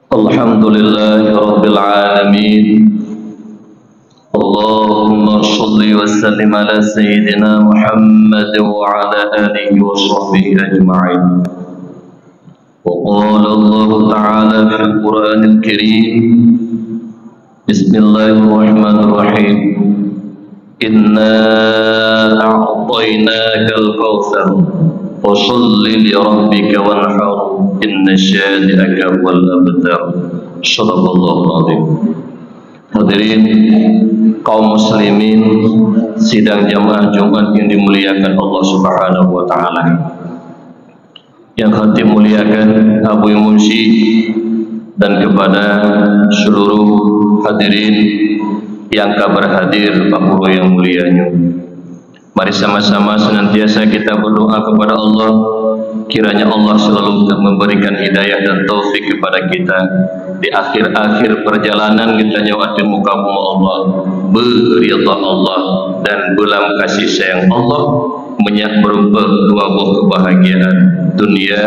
Alhamdulillahi Rabbil Alamin. Allahumma salli wa sallim ala Sayyidina Muhammad wa ala alihi wa sahbihi ajma'in. Wa qala Allah Ta'ala fil Qur'anil Karim, Bismillahirrahmanirrahim, Inna a'tainakal kautsar Fasalli li rabbika wanhar inna syani'aka wal abtar. Shadaqallahu azim. Hadirin kaum muslimin sidang jamaah Jumat yang dimuliakan Allah Subhanahu wa taala. Yang hati muliakan Abu Munsi dan kepada seluruh hadirin yang kabar hadir Pak Guru yang mulianya. Mari sama-sama senantiasa kita berdoa kepada Allah, kiranya Allah selalu memberikan hidayah dan taufik kepada kita di akhir-akhir perjalanan kita nyawat di muka bumi Allah, beridha Allah dan belam kasih sayang Allah, berupa dua buah kebahagiaan dunia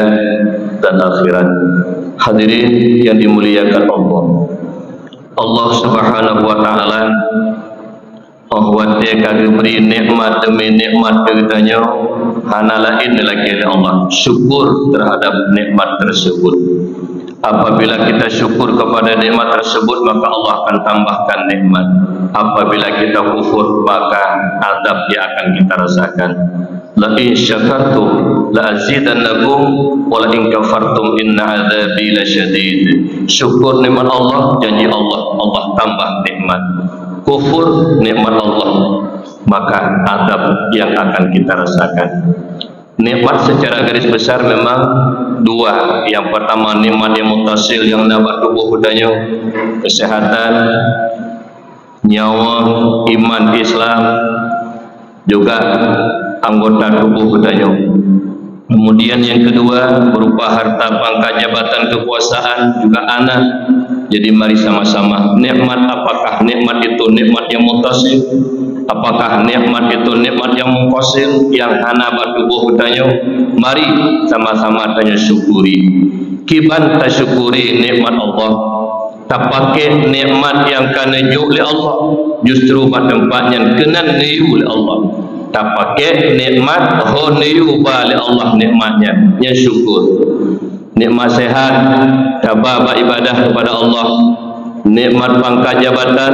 dan akhirat. Hadirin yang dimuliakan Allah, Allah Subhanahu wa taala bahwa dia kagak beri nikmat demi nikmat keritanya, hana lain lagi oleh Allah. Syukur terhadap nikmat tersebut. Apabila kita syukur kepada nikmat tersebut, maka Allah akan tambahkan nikmat. Apabila kita kufur, maka azab yang akan kita rasakan. La in syakartum la azidannakum wa la in kafartum inna azabi lasyadid. Syukur nikmat Allah, janji Allah, Allah tambah nikmat. Kufur nikmat Allah, maka azab yang akan kita rasakan. Nikmat secara garis besar memang dua. Yang pertama nikmat yang mutasil, yang nambah tubuh budaya, kesehatan, nyawa, iman, Islam, juga anggota tubuh budaya. Kemudian yang kedua berupa harta, pangkat, jabatan, kekuasaan, juga anak. Jadi mari sama-sama, nikmat apakah nikmat itu nikmat yang mutasil? Apakah nikmat itu nikmat yang mungkosil, yang hana batubuh hutanya? Mari sama-sama tanya syukuri. Kiban tasyukuri nikmat Allah, tak pakai nikmat yang kena ju oleh Allah, justru pada tempatnya kena niu oleh Allah. Tak pakai nikmat ho niu oleh Allah nikmatnya, yang syukur. Nikmat sehat, tabah ibadah kepada Allah. Nikmat pangkat jabatan,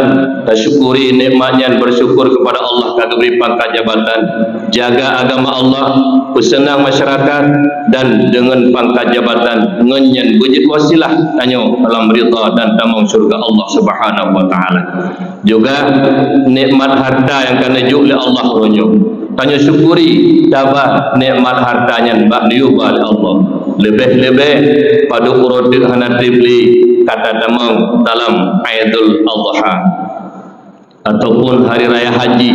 syukuri nikmatnya, bersyukur kepada Allah kagak beri pangkat jabatan. Jaga agama Allah, bersenang masyarakat, dan dengan pangkat jabatan ngenyen bujit wasilah tanya dalam ridha dan tamang surga Allah Subhanahu wa taala. Juga nikmat harta yang kena ju oleh Allah ronyo. Tanya syukuri tabah nikmat hartanya bak diubah oleh Allah. Lebih-lebih pada urutin hana dibeli kata damang dalam Aidul Adha ataupun hari raya haji,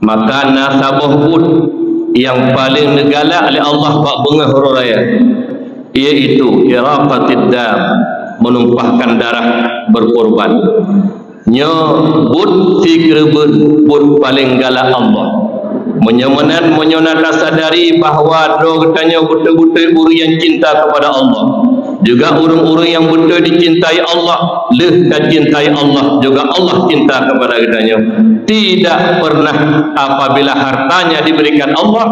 maka nasabah pun yang paling negala oleh Allah bak bunga huru raya, iaitu iraqatid dam, menumpahkan darah berkorban. Nya bud fikrebun bud paling galak Allah. Menyonat sadari bahawa do tanya betul-betul orang yang cinta kepada Allah, juga orang-orang yang betul dicintai Allah, lebih cintai Allah, juga Allah cinta kepada kitanya. Tidak pernah apabila hartanya diberikan Allah,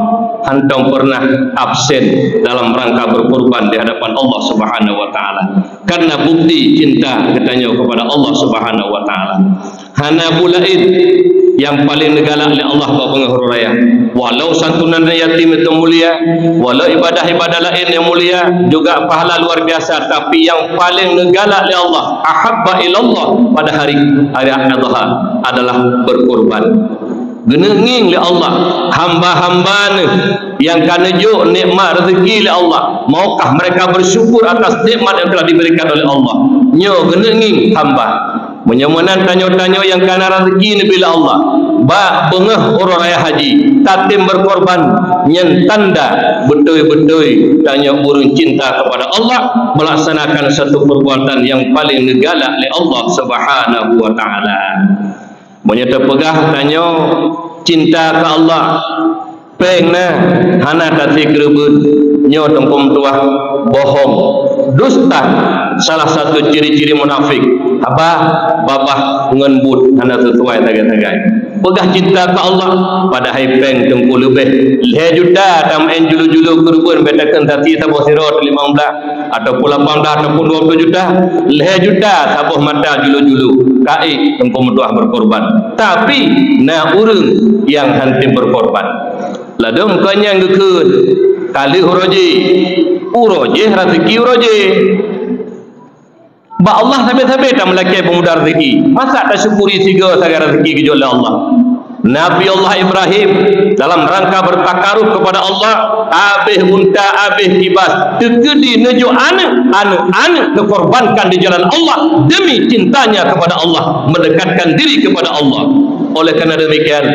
hantam pernah absen dalam rangka berkorban di hadapan Allah Subhanahu wa taala. Karena bukti cinta katanya kepada Allah Subhanahu wa taala. Hana bulaid yang paling negala oleh Allah bapa penghuru raya. Walau santunan yatim itu mulia, walau ibadah-ibadah lain yang mulia juga pahala luar biasa, tapi yang paling negala oleh Allah, ahabba ilallah pada hari Adha adalah berkorban. Genenging oleh Allah hamba-hamba yang kanejo nikmat rezeki oleh Allah, maukah mereka bersyukur atas nikmat yang telah diberikan oleh Allah? Nyo genenging hamba menyemenan tanyo-tanyo yang kana rezeki bila Allah ba bengah orang raya haji tatim berkorban nyen tanda betul-betul tanya urang cinta kepada Allah, melaksanakan satu perbuatan yang paling negala oleh Allah Subhanahu wa taala. Menyata pegah tanya cinta ke Allah pengna hana tati grebut nyo tempom tuah bohong dusta salah satu ciri-ciri munafik. Apa? Babah ngenbut hana sesuai tagai-tagai. Pegah cinta ke Allah pada haipeng tengku lebih. Leh juta tam en julu-julu kurban betakan tati sabuh sirot 15 ataupun 18 ataupun 20 juta. Leh juta sabuh mata julu-julu. Kai tengku mutuah berkorban. Tapi na urang yang hanti berkorban. Ladum kanyang gekun kali uroji rezeki uroji. Ba Allah sampai-sampai tak melakai pemuda rezeki. Masa tak syukuri tiga saga rezeki ke oleh Allah. Nabi Allah Ibrahim dalam rangka bertakarub kepada Allah, abih unta abih kibas tegedi nejo anak dikorbankan di jalan Allah demi cintanya kepada Allah, mendekatkan diri kepada Allah. Oleh kerana demikian,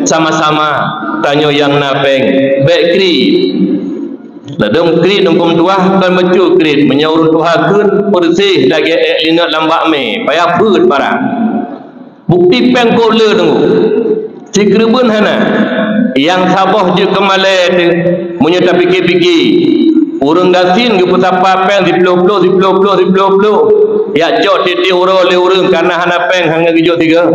sama-sama tanya yang napeng baik kri ladung kri nungkum tuah kan becu kri menyaurut tuah kun bersih lagi linat lambak me payah put barang bukti peng ko le tunggu si kerebun hana yang sabah je kemale tu menyata fikir-fikir urang gasin ke petapa peng di plo ya jok titi uro le urang karena hana peng hanga gejo tiga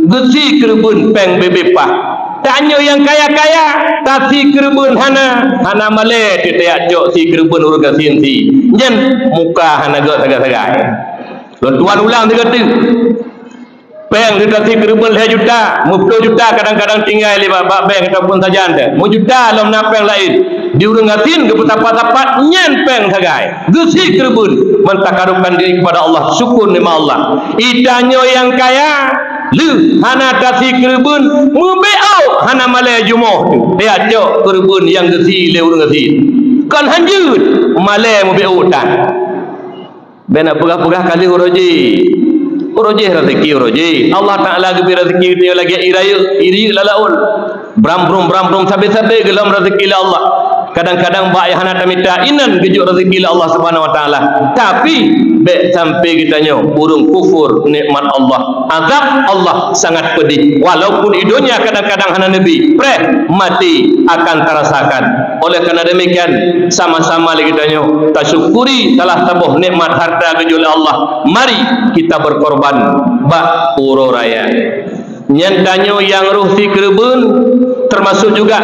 gesi kerebun peng bebepah. Tanya yang kaya-kaya tapi kerebun hana male titiak jok si kerebun urang gasin si nyen muka hana go sagai-sagai tuan ulang tiga tu peng kita si kerebun 2 juta 10 juta kadang-kadang tinggal di babak peng ataupun saja anda 1 juta dalam napeng lain di urang gasin ke petapa-tapat nyen peng sagai gesi kerebun mentakarubkan diri kepada Allah, syukur nikmat Allah. Idanyo yang kaya lu hana kasi kerebun mubeau hana malai jumoh tu dia jok kerebun yang gesi le urang gesi kan hanjut malai mubeau tan bena pegah-pegah kali uroji rezeki uroji Allah Taala gebi rezeki dia lagi iri lalaul bram-brum sabe-sabe gelam rezeki Allah. Kadang-kadang baik hana tamita inan gejuk rezeki Allah Subhanahu wa taala. Tapi baik sampai kitanya urung kufur nikmat Allah. Azab Allah sangat pedih. Walaupun idonya kadang-kadang hana nabi, mati akan terasakan. Oleh kerana demikian sama-sama lagi kitanya tasyukuri salah satu nikmat harta gejuk Allah. Mari kita berkorban bak uro raya. Nyantanya yang ruh si kerebun termasuk juga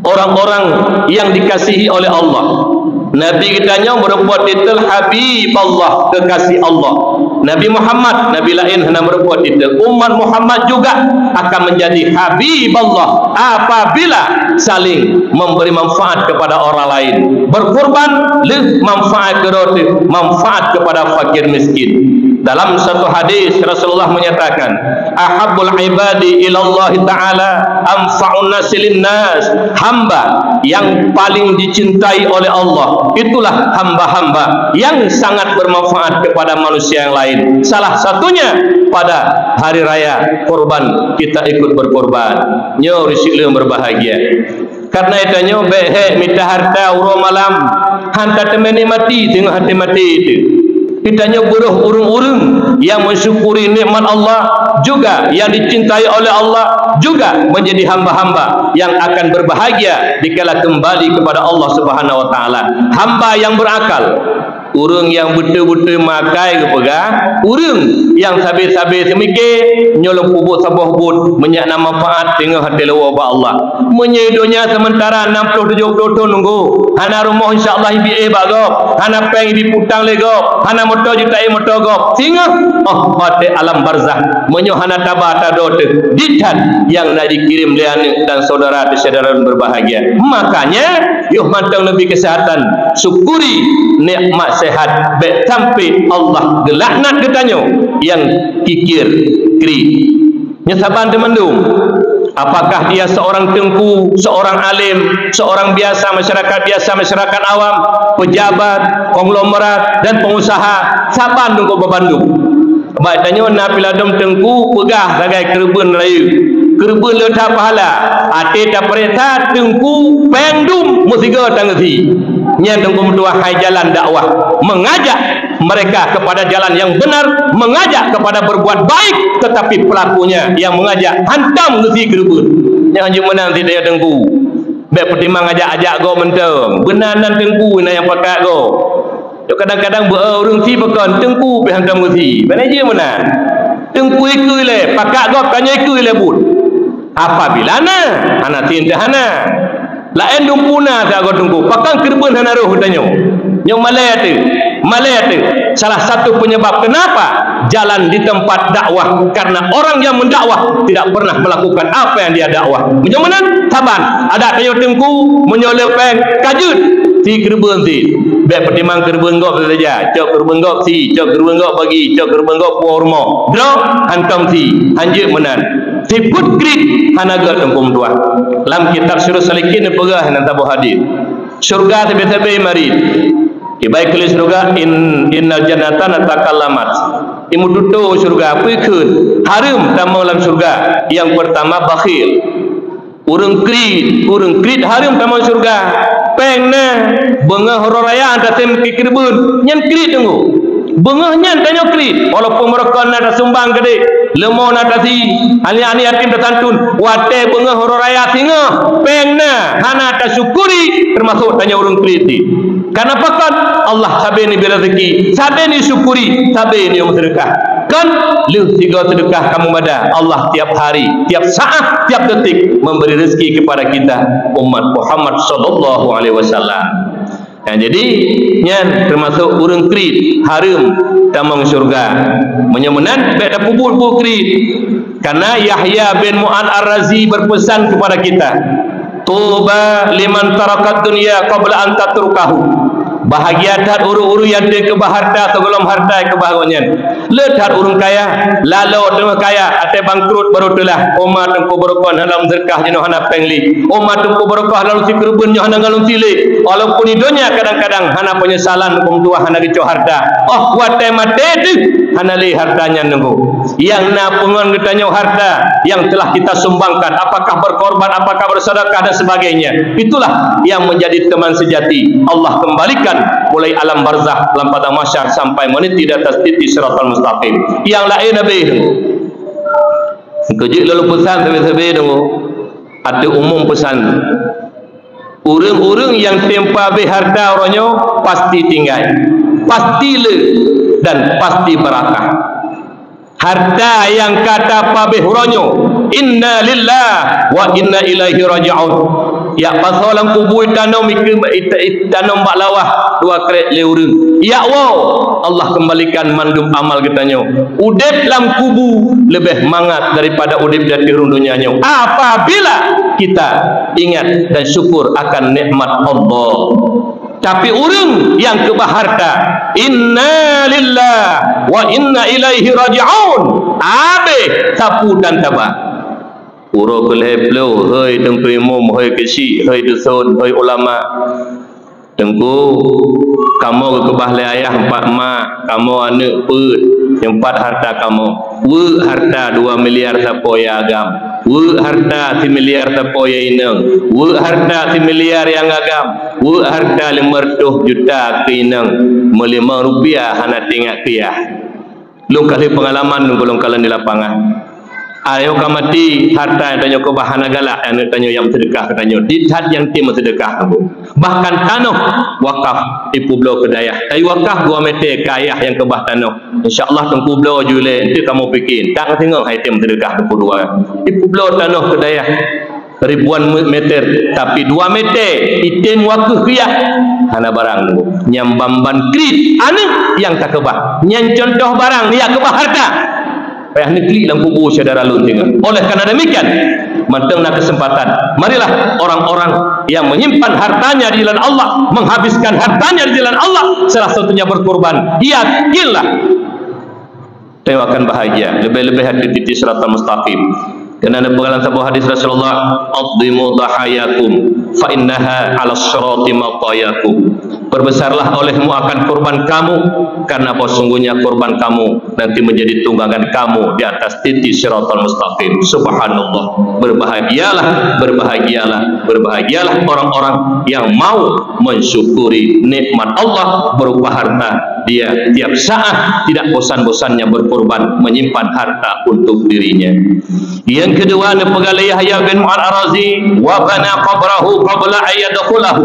orang-orang yang dikasihi oleh Allah. Nabi kitanya berbuat titel Habib Allah, kekasih Allah. Nabi Muhammad, Nabi lain hendak berbuat titel. Umat Muhammad juga akan menjadi Habib Allah apabila saling memberi manfaat kepada orang lain. Berkorban manfaat kepada fakir miskin. Dalam satu hadis Rasulullah menyatakan, ahabbul ibadi ilallah ta'ala anfa'un nasilin nas. Hamba yang paling dicintai oleh Allah itulah hamba-hamba yang sangat bermanfaat kepada manusia yang lain. Salah satunya pada hari raya korban kita ikut berkorban. Nyo risik berbahagia. Karena itanya behe minta harta uro malam hantar temani mati tengok hati mati itu. Kitanya buruh urung-urung yang mensyukuri nikmat Allah, juga yang dicintai oleh Allah, juga menjadi hamba-hamba yang akan berbahagia dikala kembali kepada Allah Subhanahu wa taala. Hamba yang berakal, urung yang betul-betul makai kepegah, urung yang sabit-sabit semikir nyolong kubur sabah bud menyak nama manfaat tengah hati lawa ba Allah. Menyedonya sementara 60-70 tahun nunggu. Hana rumah insya-Allah ibi bagop, hana peng ibi putang legop, hana motor juta motor gop. Singa pada alam barzah menyo hana tabah tadot ditan yang nak dikirim lian dan saudara berbahagia. Makanya yuk mantang lebih kesehatan, syukuri nikmat sehat baik sampai Allah gelaknat ketanya yang kikir kri nyesaban temendung. Apakah dia seorang tengku, seorang alim, seorang biasa, masyarakat awam, pejabat, konglomerat dan pengusaha, saban tunggu bebandung. Baik tanya napiladom tengku pegah sebagai kerebun rayu. Kerebun letak pahala. Ate tak perintah tengku pendum musiga tangsi. Nya tengku dua hai jalan dakwah, mengajak mereka kepada jalan yang benar, mengajak kepada berbuat baik, tetapi pelakunya yang mengajak hantam ngesi kerebun. Yang hanya menang tidak tengku. Baik pertimbang ajak-ajak go menteng. Benaran tengku yang pakai go. Kadang-kadang orang ti bakon tengku pe hang kamu ti. Mana je mana? Tengku ikui le, pakak gop tanya ikui le bun. Apabila na, ana tin hana. Lain dumpuna tak gop tengku. Pakang kerben hana roh tanya. Nyong Malaya tu. Salah satu penyebab kenapa jalan di tempat dakwah, karena orang yang mendakwah tidak pernah melakukan apa yang dia dakwah. Macam mana? Taban. Ada kayu tengku menyolepeng kajut. Ti kerben ti. Baik pertimang kerben gop saja. Cok kerben gop si, cok kerben gop bagi, cok kerben gop pormo. Draw hantam ti. Hanjut menan. Ti put grid hanaga tengkum tua. Dalam kitab Surah Salikin pegah nan tabu hadis. Surga tebe-tebe mari. Ibai kelis surga innal jannata natakallamat. Imututo surga apa ikut harum tamu dalam surga. Yang pertama bakhil. Urang krit harum tamu surga. Pengna bengah hororaya anta tem kikirbun nyan krit tunggu. Bengah nyan tanyo krit walaupun mereka nak sumbang gede lemau nak si ani yatim datantun wate bengah hororaya singa pengna hana ta syukuri termasuk tanya urang krit. Karena pakat Allah sabe ni berezeki, sabe ni syukuri, sabe ni sedekah. Kan lu tiga sedekah kamu bada Allah tiap hari, tiap saat, tiap detik memberi rezeki kepada kita umat Muhammad sallallahu alaihi wasallam. Jadi nyan termasuk urang krit harum tamang surga. Menyemenan beda kubur krit. Karena Yahya bin Mu'ad Ar-Razi berpesan kepada kita, tuba liman tarakat dunia qabla an tatrukahu. Bahagia dah uru-uru yang dia kebaharta sebelum harta kebahagiaan. Lehat urung kaya, lalu dengan kaya, ate bangkrut baru telah. Oma tengku berokah dalam zerkah jenuh hana pengli. Oma tengku berokah lalu si kerben jenuh hana galung tili. Walaupun idonya kadang-kadang hana penyesalan hukum tua hana kecoh harta. Oh wate mate tu hana li hartanya nunggu. Yang na pengon ketanya harta yang telah kita sumbangkan, apakah berkorban, apakah bersedekah dan sebagainya. Itulah yang menjadi teman sejati. Allah kembalikan mulai alam barzakh, alam padang mahsyar sampai meniti di atas titik siratal mustaqim. Yang lain nabi kejik lalu pesan sabi-sabi dulu. Ada umum pesan. Urang-urang yang tempa be harta orangnya pasti tinggal, pasti le dan pasti berakah. Harta yang kata pabeh huranyo inna lillah wa inna ilaihi raji'un. Ya pasolang kubur tanam tanam baklawah dua krek leurung. Ya Allah, Allah kembalikan mandum amal kitanya. Udip dalam kubu lebih mangat daripada udip di dunianya. Apabila kita ingat dan syukur akan nikmat Allah. Tapi orang yang kebaharta inna lillah wa inna ilaihi raji'un abe sapu dan tabah uro keleh pelo hei tengku imam hei kesi hei dusun hei ulama tengku kamu kebah le ayah empat mak kamu anak put empat harta kamu harta 2 miliar sapoya agam harta 1 miliar sapoya inang harta 1 miliar yang agam harta 500 juta ke inang 5 rupiah hana tinggal kiyah lu kali pengalaman lu belum kalian di lapangan. Ayo kamati harta yang tanya ke bahana galak yang tanya yang sedekah katanya dithat yang tim sedekah kamu. Bahkan tanah wakaf di Pulau Kedayah. Tapi wakaf 2 meter kayah yang ke bah tanah. Insya-Allah tengku Pulau jule itu kamu fikir. Tak tengok hai tim sedekah ke dua. Di Pulau tanah Kedayah ribuan meter tapi 2 meter item wakaf kiyah hana barang nyambamban krit ane yang tak kebah. Yang contoh barang dia kebah harta. Payah negeri dalam kubur saudara lunting. Oleh karena demikian, mantengna kesempatan. Marilah orang-orang yang menyimpan hartanya di jalan Allah, menghabiskan hartanya di jalan Allah, salah satunya berkorban. Yakinlah, dia akan bahagia. Lebih-lebih hati titik siratal mustaqim. Karena ada pengalaman sebuah hadis Rasulullah, "Adhimu dhahayakum, fa innaha 'ala sirati maqayakum." Berbesarlah olehmu akan korban kamu, karena sesungguhnya korban kamu nanti menjadi tunggangan kamu di atas titik siratal mustaqim. Subhanallah. Berbahagialah orang-orang yang mau mensyukuri nikmat Allah berupa harta. Dia tiap saat tidak bosan-bosannya berkorban menyimpan harta untuk dirinya. Yang kedua, Yahya bin Mu'ad Ar-Razi wa bana qabrahu qabla ayyadkhulahu.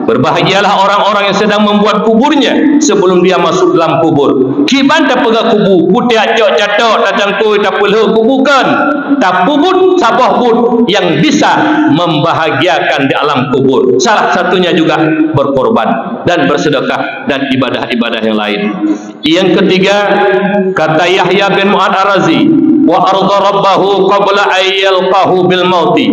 Berbahagialah orang-orang yang sedang membuat kuburnya sebelum dia masuk dalam kubur. Kiban tak pegah kubu, putih acok catok datang kui tak perlu kubukan. Tak pubut sabah but yang bisa membahagiakan di alam kubur. Salah satunya juga berkorban dan bersedekah dan ibadah-ibadah yang lain. Yang ketiga, kata Yahya bin Mu'ad Ar-Razi, wa arda rabbahu qabla ayyalqahu bil mauti.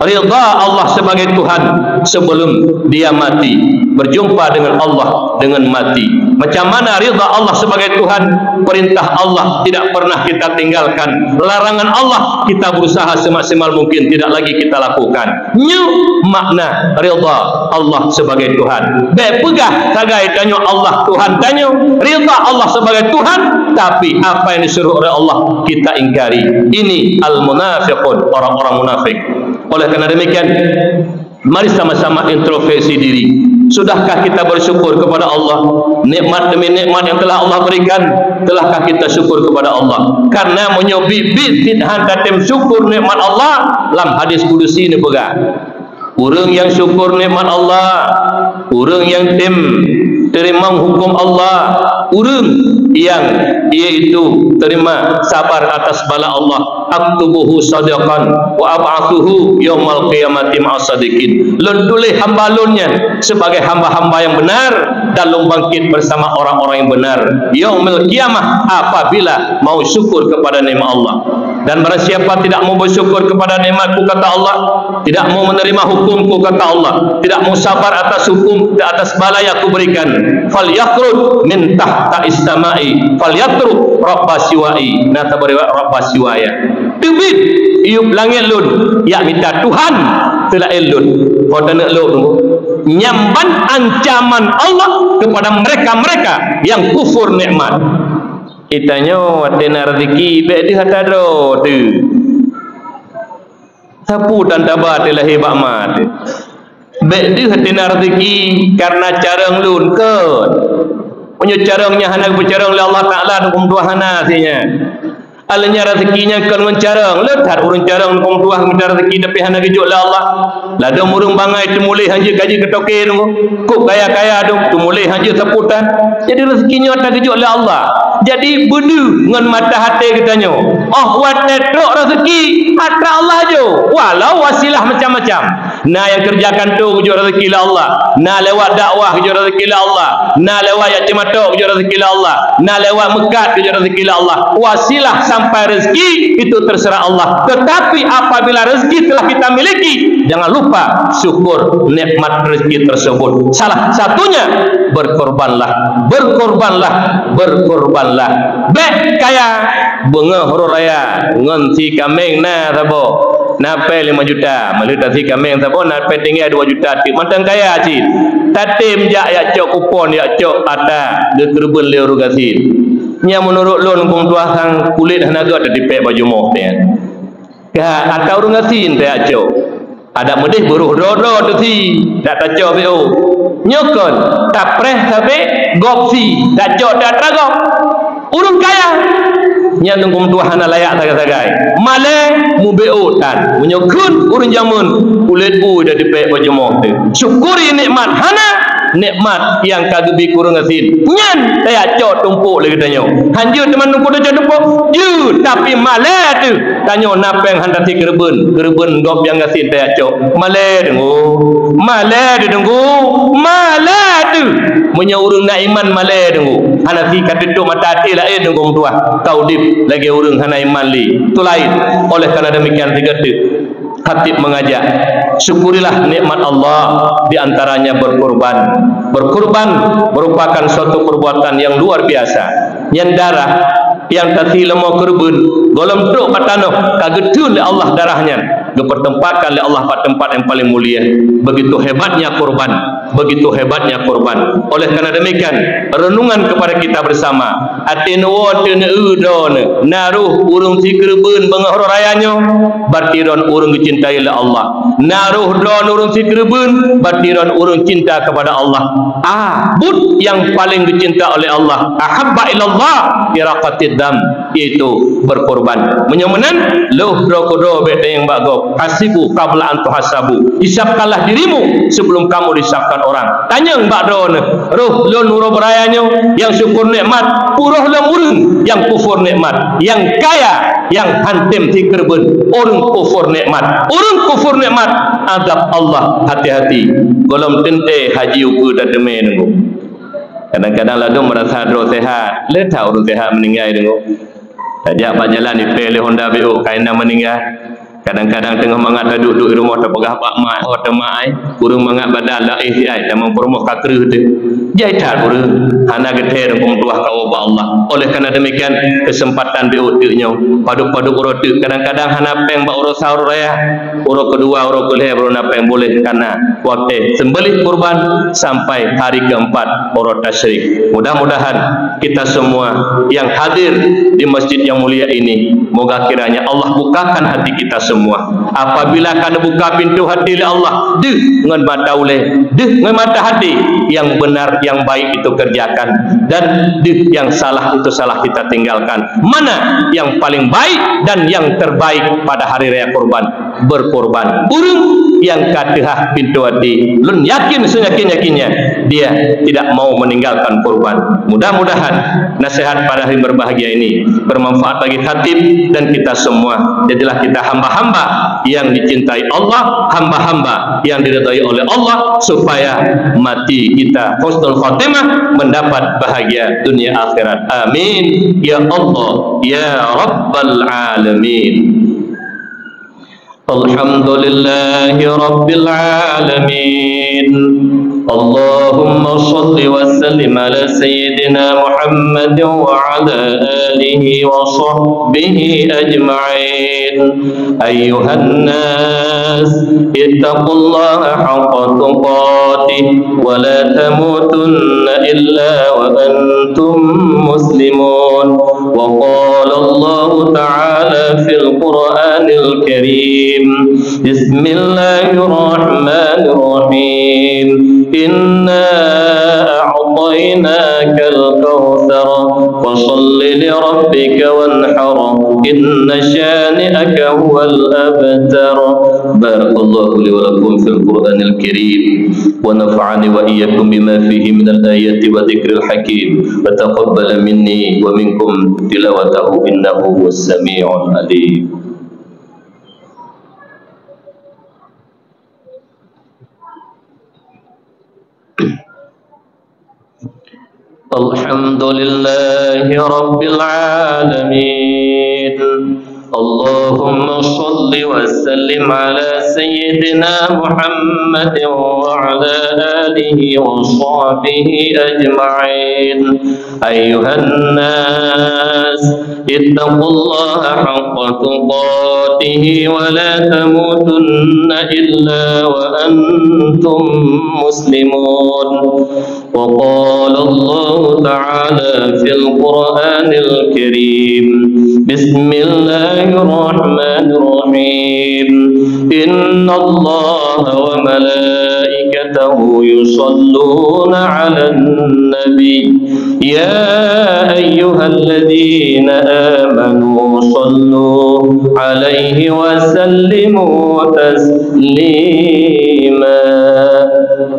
Ridha Allah sebagai Tuhan sebelum dia mati, berjumpa dengan Allah dengan mati. Macam mana ridha Allah sebagai Tuhan? Perintah Allah tidak pernah kita tinggalkan, larangan Allah kita berusaha semaksimal mungkin tidak lagi kita lakukan. Nyu makna ridha Allah sebagai Tuhan. Pegah sagai tanya Allah Tuhan tanya, ridha Allah sebagai Tuhan, tapi apa yang disuruh oleh Allah kita ingkari. Ini al-munafiqun, orang-orang munafik. Oleh kerana demikian, mari sama-sama introspeksi diri. Sudahkah kita bersyukur kepada Allah? Nikmat demi nikmat yang telah Allah berikan, telahkah kita syukur kepada Allah? Karena menyobibit tidhan datem syukur nikmat Allah, dalam hadis kudusi ni pegang. Orang yang syukur nikmat Allah, orang yang terima hukum Allah, orang yang iaitu terima sabar atas bala Allah. Aktubuhu sadaqan wa ab'athuhu yaumal qiyamati ma'as sadiqin. Lun tulis hamba lunnya sebagai hamba-hamba yang benar dan lun bangkit bersama orang-orang yang benar yaumil qiyamah apabila mau syukur kepada nikmat Allah. Dan barang siapa tidak mau bersyukur kepada nikmatku kata Allah, tidak mau menerima hukumku kata Allah, tidak mau sabar atas hukum atas bala yang aku berikan, falyakrud min tahta istamai falyatruk rabbasiwai, nata beriwat rabbasiwaya. Tubit iup langit lun ya minta Tuhan telah elun pada nak lun nyamban ancaman Allah kepada mereka-mereka yang kufur nikmat. Itanya atena rezeki baik dia kata do tu. Sapu dan tabat telah hebat mat. Baik dia atena rezeki karena carang lun ke. Punya carangnya hana bercarang oleh Allah Taala hukum Tuhan sinya. Alanya rezekinya kan mencarang letak urang carang hukum Tuhan minta rezeki tapi hana gejuk oleh Allah. Lada murung bangai temulih hanja gaji ketoke tu. Kok kaya-kaya tu temulih hanja seputan. Jadi rezekinya tak gejuk oleh Allah. Jadi bedu dengan mata hati katanya. Oh wat netrok rezeki hati Allah je. Walau wasilah macam-macam. Nah yang kerjakan tu gejuk rezeki lah Allah. Nah lewat dakwah gejuk rezeki lah Allah. Nah lewat yatim matok gejuk rezeki lah Allah. Nah lewat mekat gejuk rezeki lah Allah. Wasilah sampai rezeki itu terserah Allah. Tetapi apabila rezeki telah kita miliki, jangan lupa syukur nikmat rezeki tersebut. Salah satunya berkorbanlah, berkorbanlah, berkorbanlah. Baik kaya bunga huru raya nganti kambing na sabo nape 5 juta melutasi kambing sabo nape tinggal 2 juta tik matang kaya cik tatim jak ya cok kupon ya cok ata de kerbun le rugasin nya menurut lon kong tua sang kulit hanaga ada dipek baju moh teh ka atau rugasin teh cok ada medih buruh dodo tu si dak tacok bo nyokon tapreh sabe gopsi dak cok dak tragok urung kaya nya nungkum Tuhan layak sagai-sagai male mubeotan menyokun urun jamun kulit dah dipek baju moh tu syukuri nikmat hana nikmat yang kagebi kurang asin nyan saya cok tumpuk lagi tanya hanjur teman numpuk dah tumpuk you tapi male tu tanya napeng handati kerbun gop yang asin saya cok male dengu male dengu male tu menyaurung na iman male dengu hanati katetuk mata hati lah dengu tua taudip lagi urung hana iman li tu lain. Oleh kerana demikian tiga khatib mengajak syukurilah nikmat Allah, di antaranya berkorban. Berkorban merupakan suatu perbuatan yang luar biasa. Yang darah yang tadi lemah kerbun golem truk patanoh kagetun oleh Allah darahnya dipertempatkan oleh Allah pada tempat yang paling mulia. Begitu hebatnya korban, begitu hebatnya korban. Oleh kerana demikian renungan kepada kita bersama atinwa teneudon naruh urung si kerbun bangah rayanya berarti ron urung dicintai oleh Allah. Naruh don urung si kerbun berarti ron urung cinta kepada Allah. Bud yang paling dicinta oleh Allah ahabba ilallah iraqatid dam, yaitu berkorban. Menyemenan loh rokodo bete yang bagok hasibu qabla an tuhasabu, hisabkanlah dirimu sebelum kamu disabkan orang. Tanya mbak drone, roh lon uro berayanyo yang syukur nikmat, puruh lon urun yang kufur nikmat, yang kaya yang hantem tikerben, orang kufur nikmat. Orang kufur nikmat adab Allah. Hati-hati. Golom tente haji uku dan demi nunggu. Kadang-kadang lagu merasa drone sehat, letah orang sehat meninggal nunggu. Tajak pak jalan dipilih Honda BO kaina meninggal. Kadang-kadang tengah mangat duduk di rumah terpegah pak mak atau mak ai kurang mangat badal la ai tamang promoh kakru tu jai tak pura hana gether pun tuah kau ba Allah. Oleh kerana demikian kesempatan BO tu-nya paduk-paduk urut kadang-kadang hana peng ba urut sahur raya urut kedua urut kelih baru napeng boleh karena waktu sembelih kurban sampai hari keempat urut tasyrik. Mudah-mudahan kita semua yang hadir di masjid yang mulia ini moga kiranya Allah bukakan hati kita semua. Apabila kana buka pintu hati oleh Allah, deh ngan mata oleh, deh ngan mata hati yang benar yang baik itu kerjakan dan deh yang salah itu salah kita tinggalkan. Mana yang paling baik dan yang terbaik pada hari raya kurban? Berkorban. Urang yang katehah pintu hati, lun yakin seyakin-yakinnya dia tidak mau meninggalkan kurban. Mudah-mudahan nasihat pada hari berbahagia ini bermanfaat bagi khatib dan kita semua. Jadilah kita hamba-hamba yang dicintai Allah, hamba-hamba yang diridhai oleh Allah, supaya mati kita husnul khatimah, mendapat bahagia dunia akhirat. Amin ya Allah ya Rabbal alamin. Alhamdulillahi Rabbil Alamin. Allahumma salli wa sallim ala Sayyidina Muhammad wa ala alihi wa sahbihi ajma'in. Ayyuhan nas ittaqullaha haqqa tuqatih wa la tamutunna illa wa antum muslimun. Wa qala Allah ta'ala fil Qur'anil Karim, Bismillahirrahmanirrahim. Inna a'tainakal kautsar fasholli li rabbika wanhar inna syani'aka huwal abtar. Barakallahu li wa lakum fil Qur'anil Karim wa nafa'ani wa iyyakum bima fihi minal ayati wa dzikril hakim wa taqabbala minni wa minkum tilawatahu innahu huwas sami'ul alim. Alhamdulillahi Rabbil Alamin. Allahumma salli wa sallim ala Sayyidina Muhammad wa ala alihi wa sahbihi ajma'in. Ayyuhan nas ittaqullaha haqqa tuqatih wa la tamutunna illa wa antum muslimun. Wa qala Allah ta'ala fil Qur'anil Karim, Bismillahirrahmanirrahim. Inna Allah wa malaikatahu yusalluna 'alan nabi ya ayyuhalladzina amanu sallu 'alaihi wa sallimu taslima.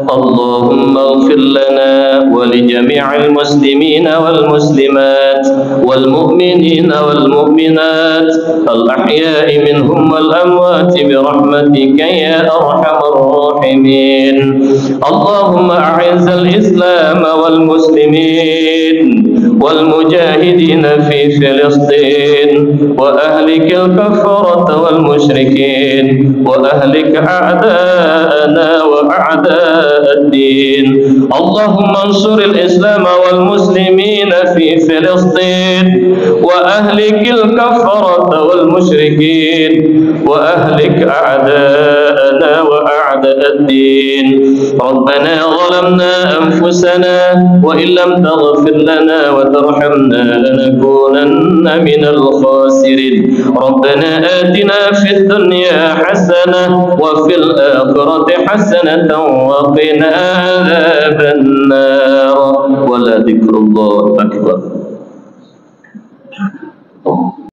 Allahumma ighfir lana wa li jami'il muslimina wal muslimat wal mu'minina wal mu'minat al ahya'i minhum wal amwati bi rahmatika ya arhamar rahimin. Allahumma a'izzal islam wal muslimin والمجاهدين في فلسطين وأهلك الكفرة والمشركين وأهلك أعداءنا وأعداء الدين. اللهم انصر الإسلام والمسلمين في فلسطين وأهلك الكفرة والمشركين وأهلك أعداءنا وأعداء الدين. ربنا ظلمنا أنفسنا وإن لم تغفر لنا وترحمنا لنكونن من الخاسرين. ربنا آتنا في الدنيا حسنة وفي الآخرة حسنة وقنا عذاب النار. ولذكر الله أكبر.